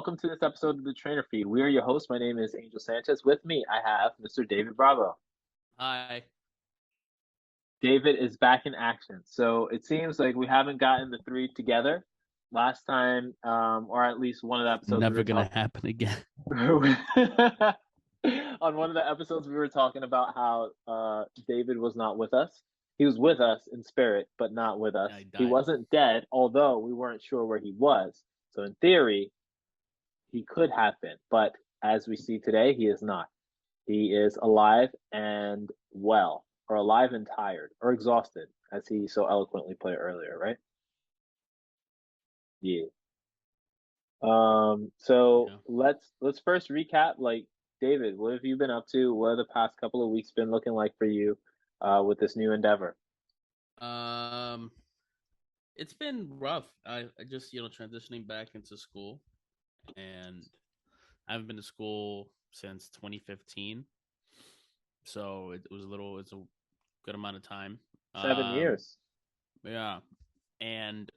welcome to this episode of the Trainer Feed. We are your hosts. My name is Angel Sanchez. With me, I have Mr. David Bravo. Hi. David is back in action. So it seems like we haven't gotten the three together. Last time, or at least one of the episodes we Never were gonna talking happen again. on one of the episodes we were talking about how David was not with us. He was with us in spirit, but not with us. I He died. wasn't dead, although we weren't sure where he was. So in theory, he could have been, but as we see today, he is not. He is alive and well, or alive and tired, or exhausted, as he so eloquently put it earlier, right? Yeah. So Yeah. let's first recap. Like, David, what have you been up to? What have the past couple of weeks been looking like for you, with this new endeavor? Um, it's been rough. I just transitioning back into school, and I haven't been to school since 2015, so it's a good amount of time. 7 years. Yeah, and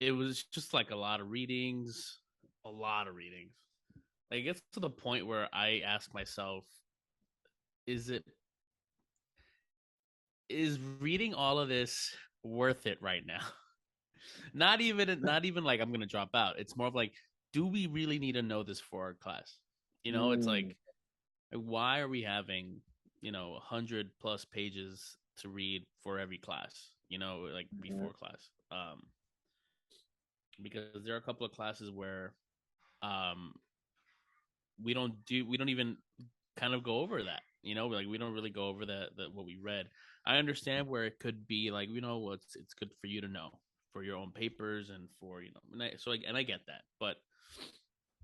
it was just like a lot of readings, a lot of readings. Like, it gets to the point where I ask myself, is it is reading all of this worth it right now? Not even like I'm gonna drop out. It's more of like, do we really need to know this for our class? It's Mm, like, why are we having 100+ pages to read for every class? Like mhm, before class. Because there are a couple of classes where um we don't even kind of go over that. Like, we don't really go over that what we read. I understand where it could be like, it's good for you to know for your own papers and for and I get that, but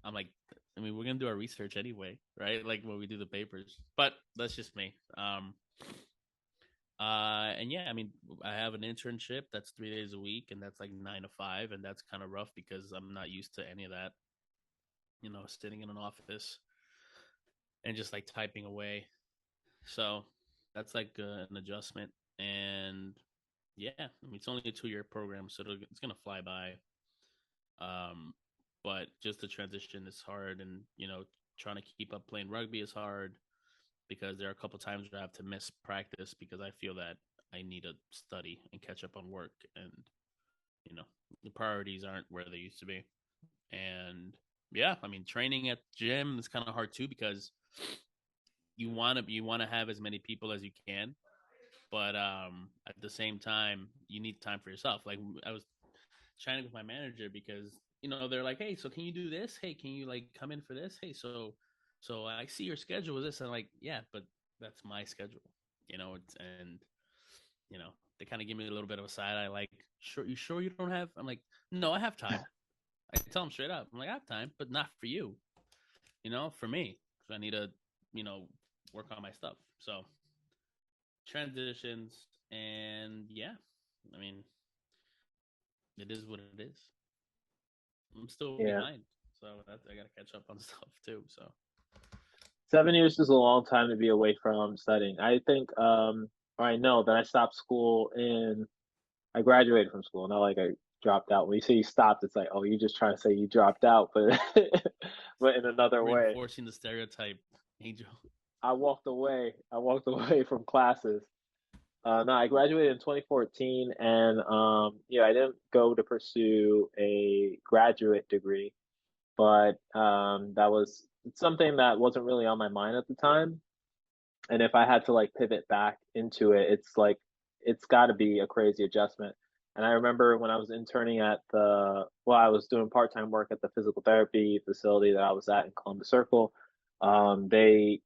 I'm like, I mean, we're gonna do our research anyway, right? Like, when we do the papers, but that's just me. And yeah, I mean, I have an internship that's 3 days a week, and that's like 9 to 5, and that's kind of rough because I'm not used to any of that. Sitting in an office and just like typing away. So that's like an adjustment. And yeah, I mean, it's only a 2 year program, so it's gonna fly by. Um, but just the transition is hard, and trying to keep up playing rugby is hard because there are a couple times where I have to miss practice because I feel that I need to study and catch up on work, and you know the priorities aren't where they used to be. And yeah, I mean, training at gym is kind of hard too because you want to have as many people as you can, but at the same time you need time for yourself. Like, I was chatting with my manager because they're like, hey, so can you do this? Hey, can you like come in for this? Hey, so I see your schedule is this. And I'm like, yeah, but that's my schedule. It's and you know they kind of give me a little bit of a side eye, like, sure you don't have? I'm like, no, I have time. I tell them straight up, I'm like, I have time, but not for you. For me, so I need to you know work on my stuff. So transitions, and yeah, I mean, it is what it is. I'm still yeah. behind, so I got to catch up on stuff too. So 7 years is a long time to be away from studying. I think, or I know that I stopped school I graduated from school, not like I dropped out. When you say you stopped, it's like, oh, you just trying to say you dropped out, but but in another way. reinforcing the stereotype, Angel. I walked away. I walked away from classes. No, I graduated in 2014, and yeah, I didn't go to pursue a graduate degree, but that was something that wasn't really on my mind at the time. And if I had to like pivot back into it, it's like it's got to be a crazy adjustment. And I remember when I was interning at I was doing part-time work at the physical therapy facility that I was at in Columbus Circle. They,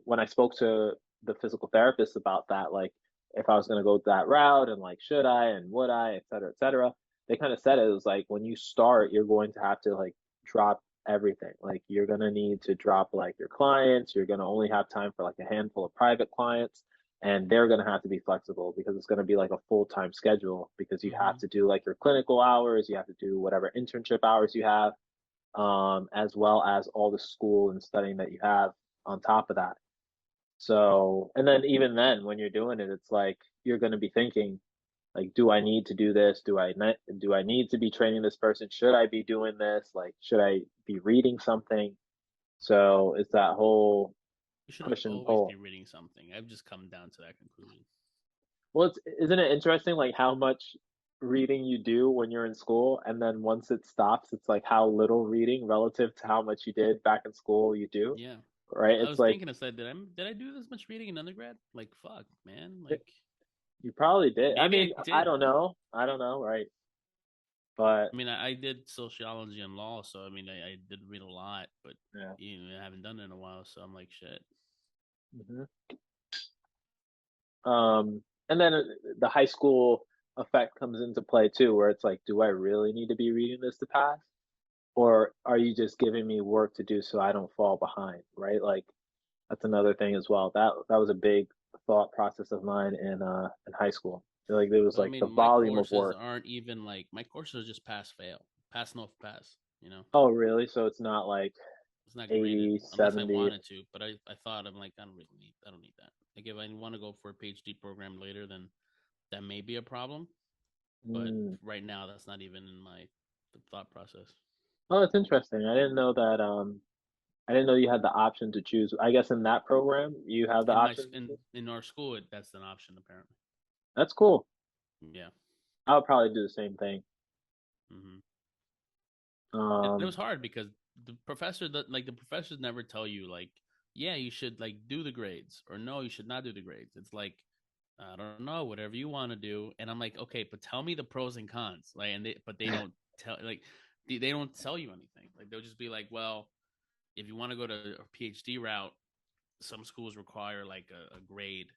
when I spoke to the physical therapist about that, like if I was going to go that route and like should I and would I, et cetera, they kind of said it was like when you start, you're going to have to like drop everything. Like you're gonna need to drop like your clients. You're gonna only have time for like a handful of private clients, and they're gonna have to be flexible because it's gonna be like a full-time schedule because you have Mm-hmm. to do like your clinical hours, you have to do whatever internship hours you have, as well as all the school and studying that you have on top of that. So, and then even then, when you're doing it, it's like you're gonna be thinking, Like, do I need to do this? Do I need to be training this person? Should I be doing this? Like, should I be reading something? So it's that whole You should push and always be pull. reading something. I've just come down to that conclusion. Well, isn't it interesting, like how much reading you do when you're in school, and then once it stops, it's like how little reading relative to how much you did back in school you do, Yeah. right? I It's was like thinking, I said, did I do this much reading in undergrad? Like, fuck, man. Like, you probably did. I maybe mean, I did. I don't know, right? But I mean, I did sociology and law, so I mean, I did read a lot, but yeah. I haven't done it in a while, so I'm like, shit. Hmm. And then the high school effect comes into play too, where it's like, do I really need to be reading this to pass? Or are you just giving me work to do so I don't fall behind, right? Like that's another thing as well. That was a big thought process of mine in high school. Like there was But I like mean, the my volume of courses work. aren't even like my courses are just pass fail, pass no pass. You know, Oh, really? So it's not like it's not graded 80, unless I 70. wanted to. But I thought I'm like I don't need that. Like if I want to go for a PhD program later, then that may be a problem. But Mm. right now, that's not even in my thought process. Oh, that's interesting. I didn't know that I didn't know you had the option to choose. I guess in that program you have the In my option to choose. in our school, that's an option apparently. That's cool. Yeah. I would probably do the same thing. Hmm. It Um, was hard because the professors never tell you like, yeah, you should like do the grades or no, you should not do the grades. It's like I don't know, whatever you want to do. And I'm like, okay, but tell me the pros and cons. Like, but they don't tell they don't tell you anything. Like they'll just be like, well, if you want to go to a PhD route, some schools require like a grade,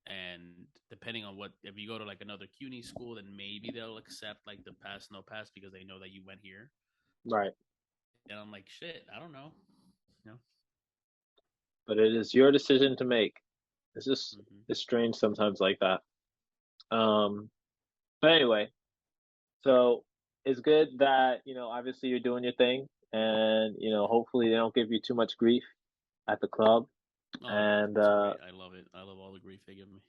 and depending on what, if you go to like another CUNY school, then maybe they'll accept like the pass no pass because they know that you went here. right. And I'm like, shit, I don't know. You know? But it is your decision to make. It's just Mm-hmm. it's strange sometimes like that. Um, but anyway, so it's good that, obviously you're doing your thing and, hopefully they don't give you too much grief at the club. Oh no, And it's great. I love it. I love all the grief they give me.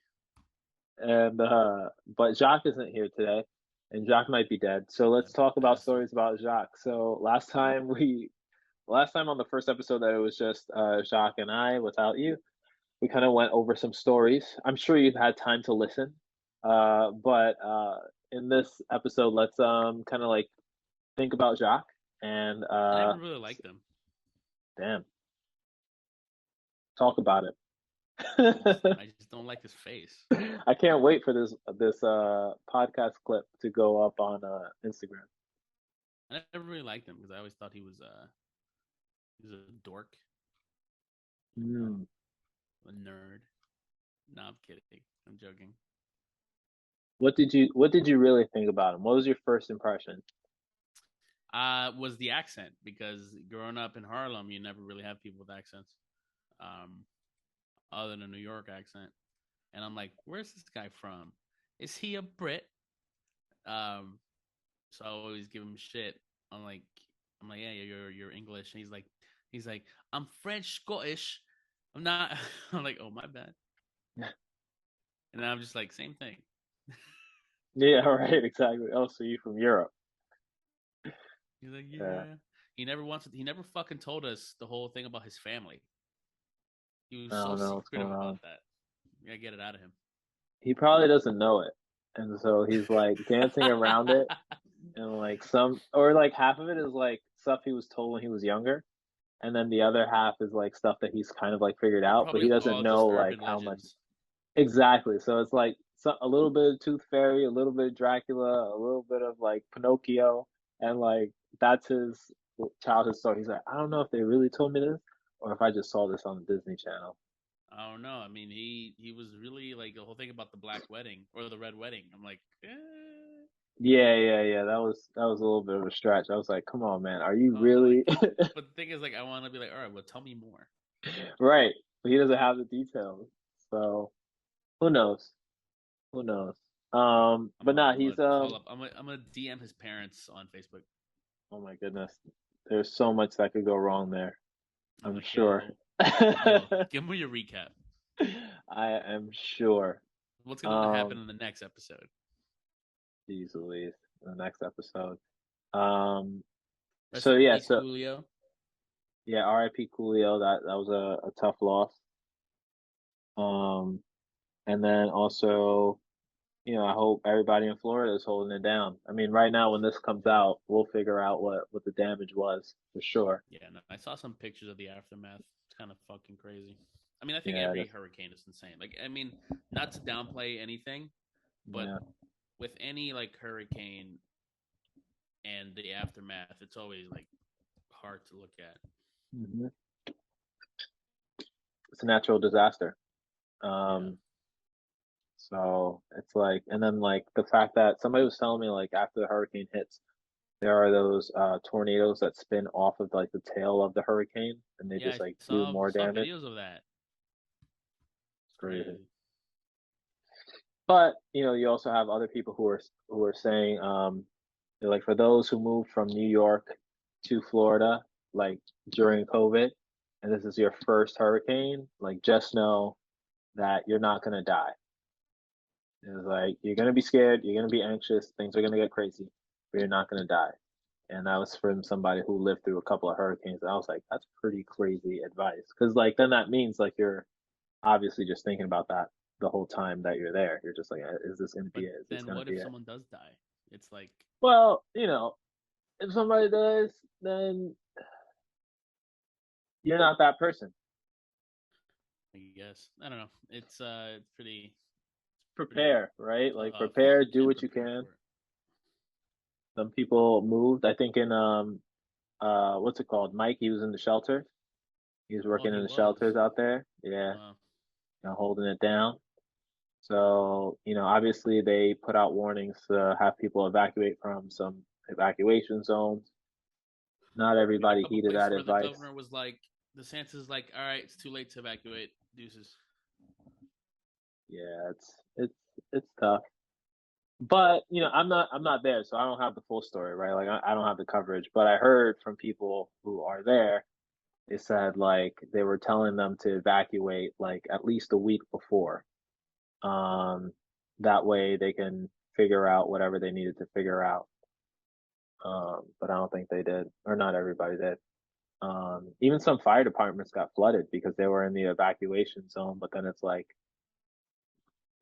but Jacques isn't here today and Jacques might be dead. So let's That talk about bastard. stories about Jacques. So last time on the first episode that it was just Jacques and I without you, we kind of went over some stories. I'm sure you've had time to listen. But in this episode, let's kind of like think about Jacques and I never really liked them. damn, talk about it. I just don't like his face. I can't wait for this podcast clip to go up on Instagram. I never really liked him because I always thought he was a dork, you know, Mm. a nerd. No, I'm kidding. I'm joking. What did you really think about him? What was your first impression? Was the accent because growing up in Harlem, you never really have people with accents, um, other than a New York accent. And I'm like, where's this guy from? Is he a Brit? Um, so I always give him shit. I'm like, yeah, you're English. And he's like, I'm French Scottish. I'm not. I'm like, oh my bad. And I'm just like, same thing. Yeah, right, exactly. Oh, so you from Europe? He's like, Yeah, yeah. He never fucking told us the whole thing about his family. He was I so don't know what's secretive going on. about that. We gotta get it out of him. He probably doesn't know it, and so he's like dancing around it, and like or like half of it is like stuff he was told when he was younger, and then the other half is like stuff that he's kind of like figured out, but Probably he doesn't all know just like urban how much legends. exactly. So it's like a little bit of Tooth Fairy, a little bit of Dracula, a little bit of like Pinocchio, and like that's his childhood story. He's like, I don't know if they really told me this or if I just saw this on the Disney Channel. I don't know. I mean, he was really like the whole thing about the black wedding or the red wedding. I'm like, Yeah, yeah, yeah. That was a little bit of a stretch. I was like, come on, man, are you I'm like, really but the thing is, like, I want to be like, all right, well, tell me more. right? But he doesn't have the details. So who knows? Who knows? But nah, I'm gonna he's call up. I'm gonna DM his parents on Facebook. oh my goodness. There's so much that could go wrong there, I'm I'm like, sure. yo, give me your recap. I am sure. What's gonna happen Um, in the next episode? easily the next episode. Um, Rest so in yeah, peace, so Coolio. yeah, R.I.P. Coolio. That was a tough loss. Um, and then also, I hope everybody in Florida is holding it down. I mean, right now when this comes Yeah. out, we'll figure out what the damage was for sure. Yeah, no, I saw some pictures of the aftermath. It's kind of fucking crazy. I mean, I think Yeah, every hurricane is insane. Like, I mean, not to downplay anything, but yeah. with any like hurricane and the aftermath, it's always like hard to look at. Hmm. It's a natural disaster. Yeah. Um, so it's like, and then like the fact that somebody was telling me like after the hurricane hits, there are those tornadoes that spin off of like the tail of the hurricane, and they Yeah, just I like do saw more saw damage. videos of that. It's Crazy. crazy. But you also have other people who are saying, they're like for those who moved from New York to Florida, like during COVID, and this is your first hurricane, like just know that you're not gonna die. It's like you're gonna be scared, you're gonna be anxious, things are gonna get crazy, but you're not gonna die. And that was from somebody who lived through a couple of hurricanes. And I was like, that's pretty crazy advice. Because like then that means like you're obviously just thinking about that the whole time that you're there. You're just like, is this gonna be But it? Is this then gonna what be if it? someone does die? It's like, Well, if somebody does, then you're not that person. I guess I don't know. It's pretty Prepare, right? Like tough. prepare, You do can't what you prepare can. for it. Some people moved. I think in what's it called? Mike, he was in the shelter. He was Oh, working he in the was. shelters out there. Yeah, Wow. holding it down. So, obviously they put out warnings to have people evacuate from some evacuation zones. Not Yeah, a everybody couple heeded places that where the advice. governor was like, DeSantis is like, all right, it's too late to evacuate. Deuces. Yeah, it's tough. But, I'm not there, so I don't have the full story, right? Like I don't have the coverage, but I heard from people who are there, they said like they were telling them to evacuate like at least a week before. Um, that way they can figure out whatever they needed to figure out. But I don't think they did, or not everybody did. Even some fire departments got flooded because they were in the evacuation zone, but then it's like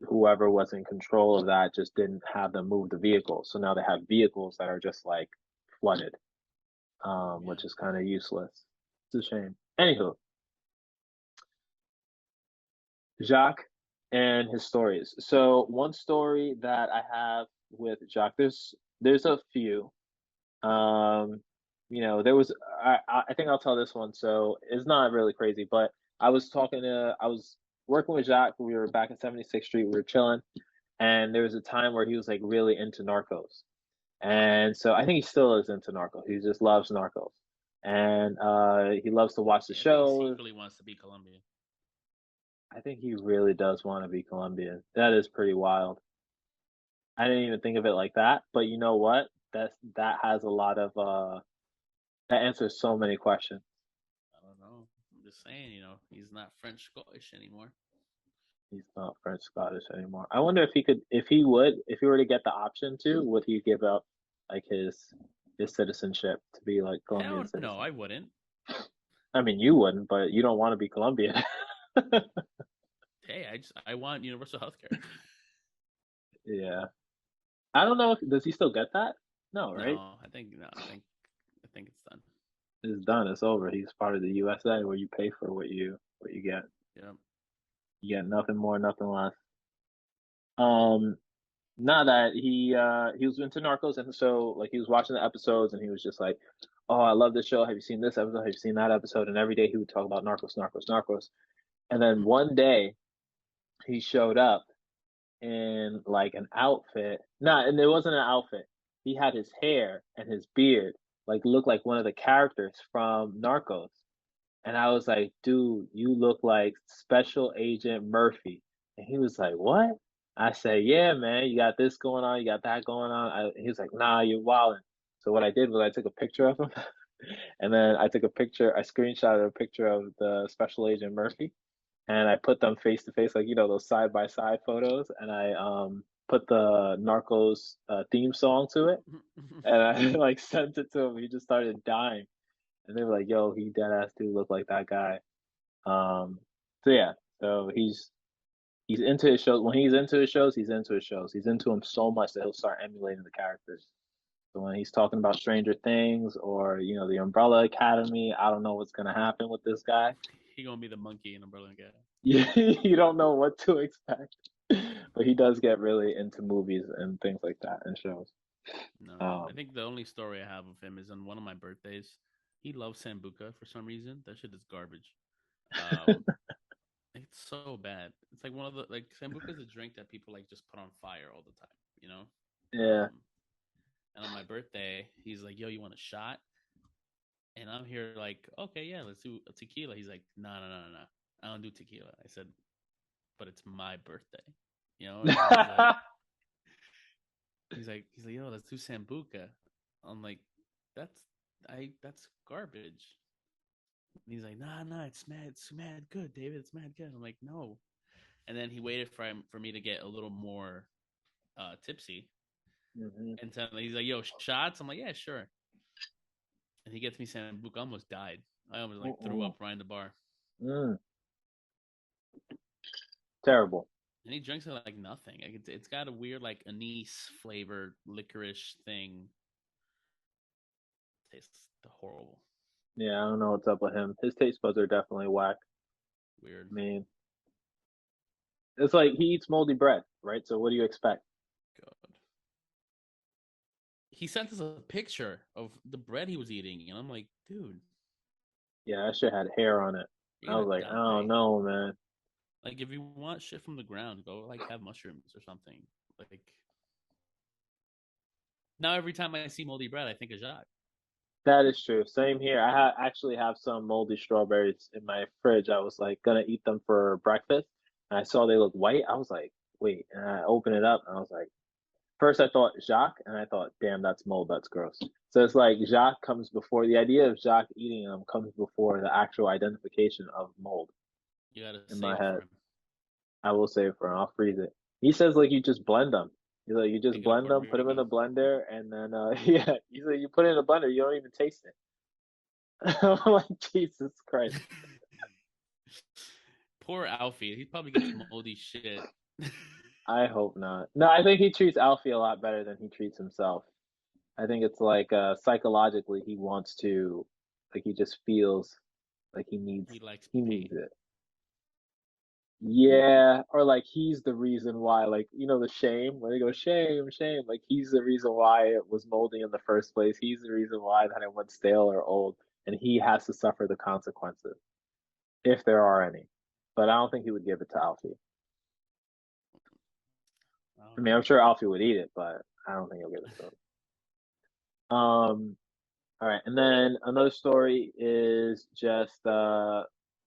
whoever was in control of that just didn't have them move the vehicles. So now they have vehicles that are just like flooded, Yeah. which is kind of useless. It's a shame. Anywho, Jacques and his stories. So one story that I have with Jacques, there's a few. Um, there was I think I'll tell this one. So it's not really crazy, but I was working with Jacques. We were back in 76th Street. We were chilling, and there was a time where he was like really into Narcos, and so I think he still is into Narcos. He just loves Narcos, and he loves to watch the Yeah, I think he shows. secretly wants to be Colombian. I think he really does want to be Colombian. That is pretty wild. I didn't even think of it like that, but you know what? That has a lot of that answers so many questions. I don't know. I'm just saying, he's not French Scottish anymore. He's not French Scottish anymore. I wonder if he were to get the option to, would he give up like his citizenship to be like Colombian Hell no, citizen? I wouldn't. I mean, you wouldn't, but you don't want to be Colombian. Hey, I want universal health care. Yeah. I don't know. Does he still get that? No, right? No, I think it's done. It's done. It's over. He's part of the USA where you pay for what you get. Yeah. You get nothing more, nothing less. Um, Not that he was into Narcos, and so like he was watching the episodes and he was just like, "Oh, I love this show. Have you seen this episode? Have you seen that episode?" And every day he would talk about Narcos, Narcos, Narcos. And then Hmm. one day he showed up in like an outfit. Nah, and it wasn't an outfit. He had his hair and his beard like looked like one of the characters from Narcos. And I was like, dude, you look like Special Agent Murphy. And he was like, what? I said, yeah, man, you got this going on, you got that going on. He was like, nah, you're wilding. So what I did was I took a picture of him, and then I screenshotted a picture of the Special Agent Murphy, and I put them face to face, like those side by side photos, and I put the Narcos theme song to it, and I like sent it to him. He just started dying, and they were like, "Yo, he dead ass do look like that guy." Um, so yeah, so he's into his shows. When he's into his shows, he's into his shows. He's into them so much that he'll start emulating the characters. So when he's talking about Stranger Things or the Umbrella Academy, I don't know what's gonna happen with this guy. He gonna be the monkey in Umbrella Academy. You don't know what to expect, but he does get really into movies and things like that and shows. No, I Um, think the only story I have of him is on one of my birthdays. He loves sambuca for some reason. That shit is garbage. Um, it's so bad. It's like one of the like sambuca is a drink that people like just put on fire all the time. You know. yeah. Um, and on my birthday, he's like, "Yo, you want a shot?" And I'm here like, "Okay, yeah, let's do a tequila." He's like, "No, no, no, no, no. I don't do tequila." I said, "But it's my birthday." You know, and he's like, "Yo, let's do sambuca." I'm like, "That's that's garbage." And he's like, "Nah, nah, it's mad good, David. It's mad good." I'm like, "No." And then he waited for me to get a little more tipsy, hmm and suddenly he's like, "Yo, shots." I'm like, "Yeah, sure." And he gets me sambuca. I almost died. I almost like threw Mm-mm. up right in the bar. Mm, terrible. And he drinks it like nothing. Like it's got a weird like anise flavored licorice thing. Tastes horrible. Yeah, I don't know what's up with him. His taste buds are definitely whack. Weird. I mean, it's like he eats moldy bread, right? So what do you expect? God. He sent us a picture of the bread he was eating, and I'm like, dude, Yeah, that shit had hair on it. I you're was gonna like, I don't die. know, man. Like, if you want shit from the ground, go like have mushrooms or something. Like now, every time I see moldy bread, I think of Jacques. That is true. Same here. Actually have some moldy strawberries in my fridge. I was like gonna eat them for breakfast, and I saw they look white. I was like, wait, and I opened it up, and I was like, first I thought Jacques, and I thought, damn, that's mold. That's gross. So it's like Jacques comes before the idea of Jacques eating them comes before the actual identification of mold You gotta in save my it for head. him. I will save for him. I'll freeze it. He says like you just blend them. He's like you just Make it a blend Puerto them, put them in Rico. the blender, and then yeah, he's like you put it in the blender, you don't even taste it. I'm like Jesus Christ. Poor Alfie. He probably gets moldy shit. I hope not. No, I think he treats Alfie a lot better than he treats himself. I think it's like psychologically he wants to like he just feels like He likes he needs pain. it. Yeah, or like he's the reason why, like the shame when they go shame, shame, like he's the reason why it was moldy in the first place. He's the reason why that it went stale or old, and he has to suffer the consequences if there are any. But I don't think he would give it to Alfie. I I don't mean, I'm know. sure Alfie would eat it, but I don't think he'll give it to him. All right, and then another story is just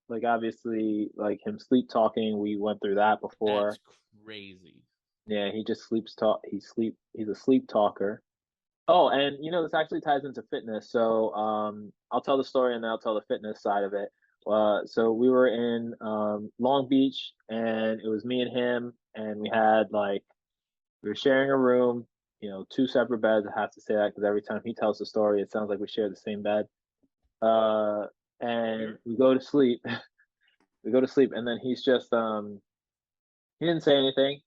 like obviously like him sleep talking. We went through that before. That's crazy. Yeah, he just sleeps talk. He's a sleep talker. Oh, and this actually ties into fitness. So I'll tell the story and then I'll tell the fitness side of it. So we were in Long Beach, and it was me and him, and we were sharing a room. Two separate beds. I have to say that because every time he tells the story, it sounds like we share the same bed. Uh, and Weird. we go to sleep. We go to sleep, and then he didn't say anything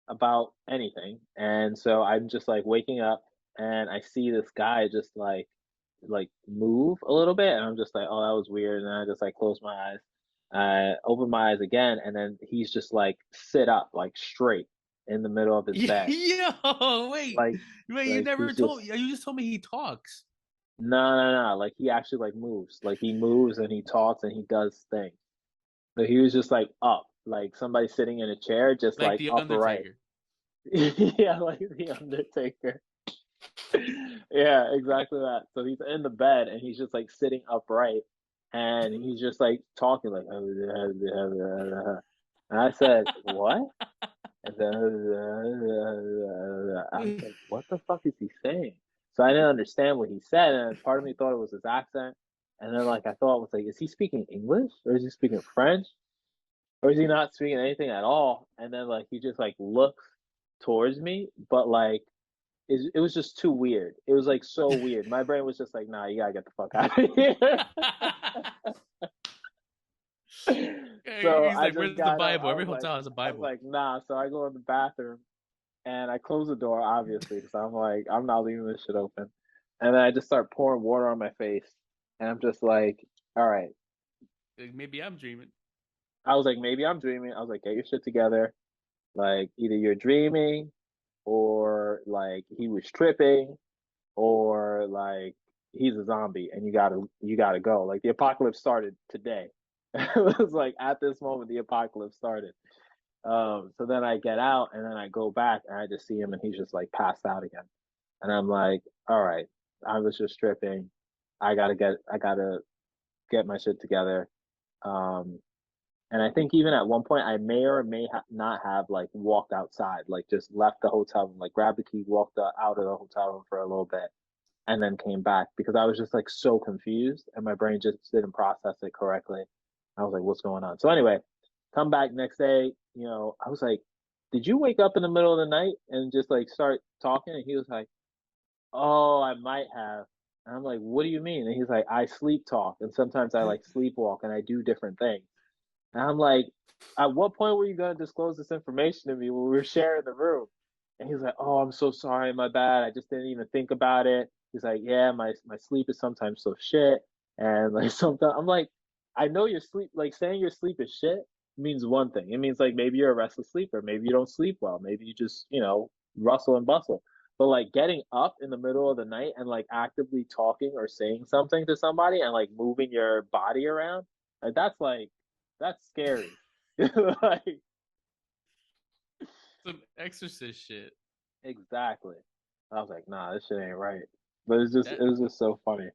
about anything. And so I'm just like waking up and I see this guy just like move a little bit and I'm just like, oh, that was weird. And then I just like close my eyes. I open my eyes again and then he's just like sit up like straight in the middle of his bed. Yo, wait, Like wait. You like never he's told just me. You just told me he talks. no no no like he actually like moves. Like he moves and he talks and he does things. So he was just like up, like somebody sitting in a chair, just Like like the upright. Undertaker. Yeah, like the Undertaker. Yeah, exactly that. So he's in the bed and he's just like sitting upright and he's just like talking like and I said, "What?" And then I was like, "What the fuck is he saying?" So I didn't understand what he said and part of me thought it was his accent. And then like I thought it was like, is he speaking English or is he speaking French or is he not speaking anything at all? And then like he just like looks towards me, but like it was just too weird. It was like so weird. My brain was just like, nah, you gotta get the fuck out of here. So He's I like, just "Where's the got up. Bible? Every hotel has a I was Bible." like, nah. So I go in the bathroom and I close the door, obviously, because I'm like, I'm not leaving this shit open. And then I just start pouring water on my face, and I'm just like, all right. Like, maybe I'm dreaming. I was like, maybe I'm dreaming. I was like, get your shit together. Like, either you're dreaming, or like he was tripping, or like he's a zombie, and you gotta go. Like the apocalypse started today. It was like at this moment the apocalypse started. So then I get out and then I go back and I just see him and he's just like passed out again. And I'm like, all right, I was just tripping. I gotta get my shit together. Um, and I think even at one point I may or may not have like walked outside, like just left the hotel room, like grabbed the key, walked out of the hotel room for a little bit, and then came back because I was just like so confused and my brain just didn't process it correctly. I was like, what's going on? So anyway, come back next day, I was like, did you wake up in the middle of the night and just like start talking? And he was like, oh, I might have. And I'm like, what do you mean? And he's like, I sleep talk and sometimes I like sleepwalk and I do different things. And I'm like, at what point were you going to disclose this information to me when we were sharing the room? And he's like, oh, I'm so sorry, my bad. I just didn't even think about it. He's like, yeah, my sleep is sometimes so shit. And like sometimes I'm like, I know your sleep, like saying your sleep is shit means one thing. It means like maybe you're a restless sleeper. Maybe you don't sleep well. Maybe you just, rustle and bustle. But like getting up in the middle of the night and like actively talking or saying something to somebody and like moving your body around, that's scary. Like Some exorcist shit. exactly. I was like, nah, this shit ain't right. But it That was just so funny.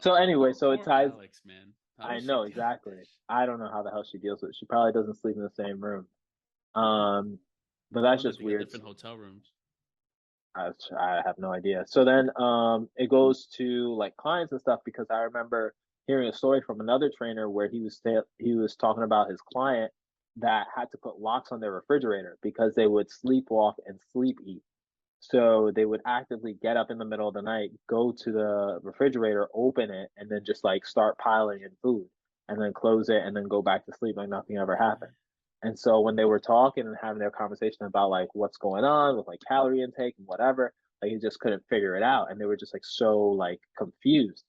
So anyway, so it poor ties. Alex, man. How I does she know deal with exactly. this? I don't know how the hell she deals with it. She probably doesn't sleep in the same room. Shit? Um, but No that's wonder just they got weird. different hotel rooms. I have no idea. So then it goes to like clients and stuff because I remember hearing a story from another trainer where he was talking about his client that had to put locks on their refrigerator because they would sleepwalk and sleep eat. So they would actively get up in the middle of the night, go to the refrigerator, open it, and then just like start piling in food and then close it and then go back to sleep like nothing ever happened. And so when they were talking and having their conversation about like what's going on with like calorie intake and whatever, like he just couldn't figure it out. And they were just like so like confused.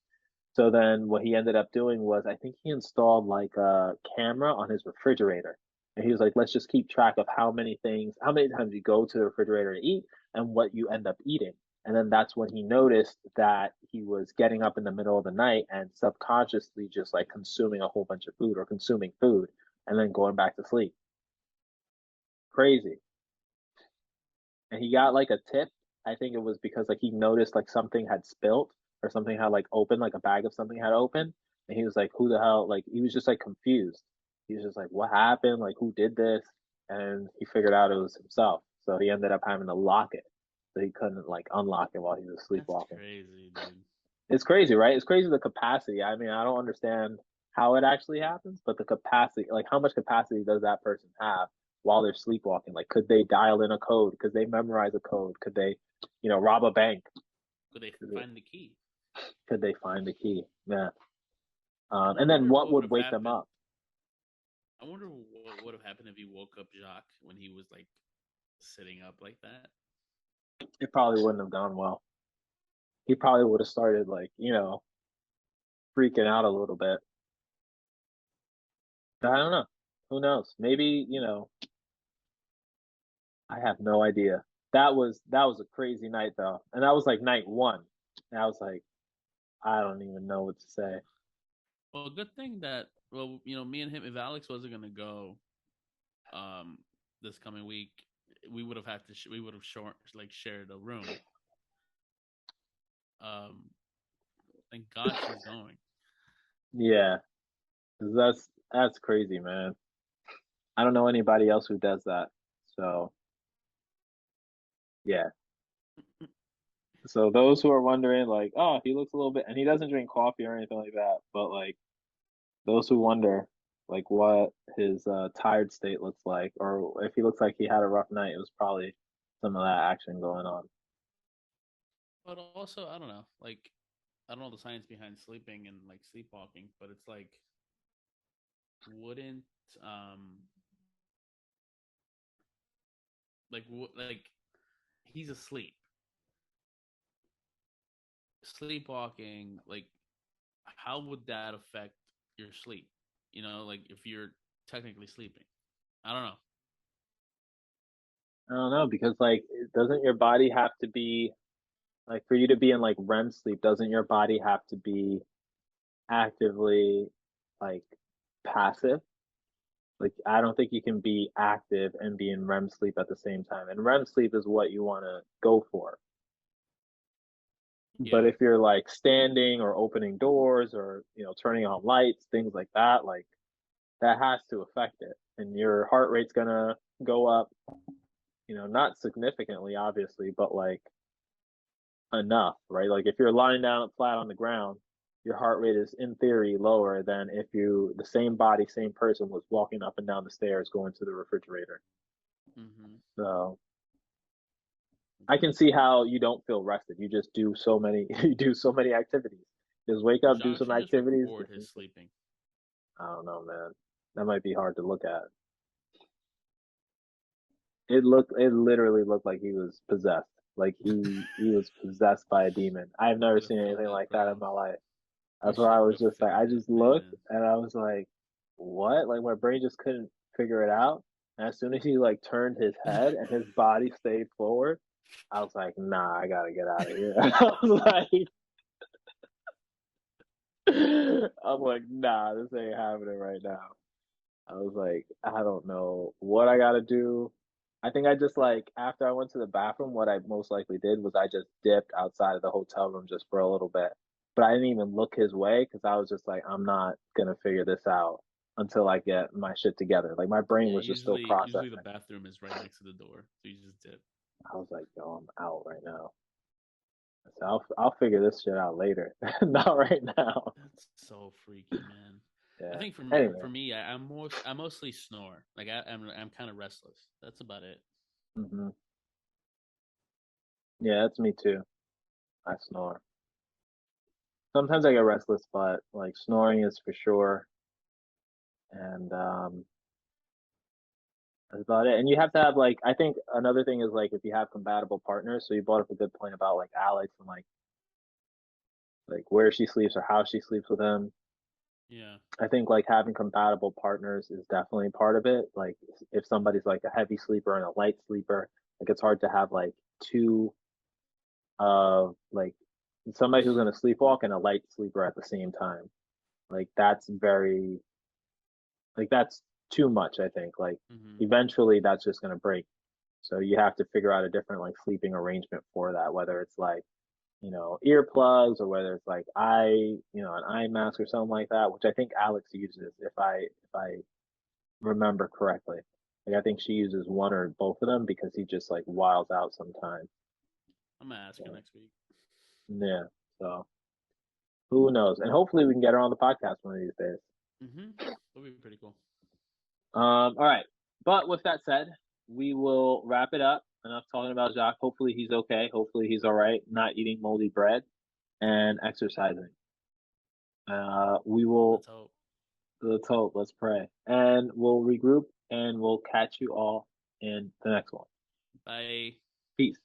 So then what he ended up doing was I think he installed like a camera on his refrigerator. And he was like, let's just keep track of how many times you go to the refrigerator to eat and what you end up eating. And then that's when he noticed that he was getting up in the middle of the night and subconsciously just like consuming a whole bunch of food or consuming food and then going back to sleep. Crazy. And he got like a tip. I think it was because like he noticed like something had spilt or something had like opened, like a bag of something had opened. And he was like, who the hell? Like he was just like confused. He was just like, what happened? Like who did this? And he figured out it was himself. So he ended up having to lock it. So he couldn't like unlock it while he was That's sleepwalking. crazy, dude. It's crazy, right? It's crazy the capacity. I mean, I don't understand how it actually happens, but the capacity, like how much capacity does that person have while they're sleepwalking? Like, could they dial in a code? Could they memorize a code? Could they, rob a bank? Could they Could find the key? they find the key? Yeah. I And then wonder what what would would have wake them happened. up? I wonder what would have happened if he woke up Jacques when he was like sitting up like that. It probably wouldn't have gone well. He probably would have started like, freaking out a little bit. I don't know. Who knows? Maybe, I have no idea. That was a crazy night though. And that was like night one. And I was like, I don't even know what to say. Well, good thing that me and him. If Alex wasn't gonna go, um, this coming week, we would have had to. We would have shared a room. Um, thank God she's going. Yeah, 'cause that's crazy, man. I don't know anybody else who does that. So yeah. So those who are wondering, like, oh, he looks a little bit, and he doesn't drink coffee or anything like that. But like those who wonder, like what his tired state looks like, or if he looks like he had a rough night, it was probably some of that action going on. But also, I don't know. Like, I don't know the science behind sleeping and like sleepwalking, but it's like, wouldn't um like he's asleep, sleepwalking. Like, how would that affect your sleep? You know, like if you're technically sleeping. I don't know. I don't know because like doesn't your body have to be like for you to be in like REM sleep, doesn't your body have to be actively like passive? Like I don't think you can be active and be in REM sleep at the same time. And REM sleep is what you want to go for. But Yeah, if you're like standing or opening doors or turning on lights, things like that, like that has to affect it. And your heart rate's gonna go up, not significantly obviously, but like enough, right? Like if you're lying down flat on the ground, your heart rate is in theory lower than if the same body, same person was walking up and down the stairs going to the refrigerator. mm-hmm. So I can see Interesting. how you don't feel rested. You just do so many, you do so many activities. Just wake up, do Jacques some should just activities. record his sleeping. I don't know, man. That might be hard to look at. It literally looked like he was possessed. Like he was possessed by a demon. I've never Gotta seen film anything it, like that in bro. my life. We That's why I should was go just like, I film it, just looked man. and I was like, what? Like my brain just couldn't figure it out. And as soon as he like turned his head and his body stayed forward, I was like, nah, I gotta get out of here. I was like, I'm like, nah, this ain't happening right now. I was like, I don't know what I gotta do. I think I just like after I went to the bathroom, what I most likely did was I just dipped outside of the hotel room just for a little bit. But I didn't even look his way because I was just like, I'm not gonna figure this out until I get my shit together. Like my brain Yeah, was just still usually the processing. bathroom is right next to the door, so you just dip. I was like, yo, I'm out right now. So I'll figure this shit out later, not right now. That's so freaky, man. I Yeah. think Anyway. for me, I mostly snore. Like I'm kind of restless. That's about it. Hmm. Yeah, that's me too. I snore. Sometimes I get restless, but like snoring is for sure. And that's about it. And you have to have like I think another thing is like if you have compatible partners. So you brought up a good point about like Alex and like where she sleeps or how she sleeps with him. Yeah. I think like having compatible partners is definitely part of it. Like if somebody's like a heavy sleeper and a light sleeper, like it's hard to have like two like somebody who's gonna sleepwalk and a light sleeper at the same time. Like that's too much, I think. Like Mm-hmm. eventually that's just gonna break. So you have to figure out a different like sleeping arrangement for that, whether it's like, earplugs or whether it's like an eye mask or something like that, which I think Alex uses if I remember correctly. Like I think she uses one or both of them because he just like wiles out sometimes. I'm gonna ask her So next week. yeah. So who knows? And hopefully we can get her on the podcast one of these days. Mm-hmm. That'll be pretty cool. All right. But with that said, we will wrap it up. Enough talking about Jacques. Hopefully he's okay. Hopefully he's all right, not eating moldy bread and exercising. We will, Let's hope. let's hope, let's pray. And we'll regroup and we'll catch you all in the next one. Bye. Peace.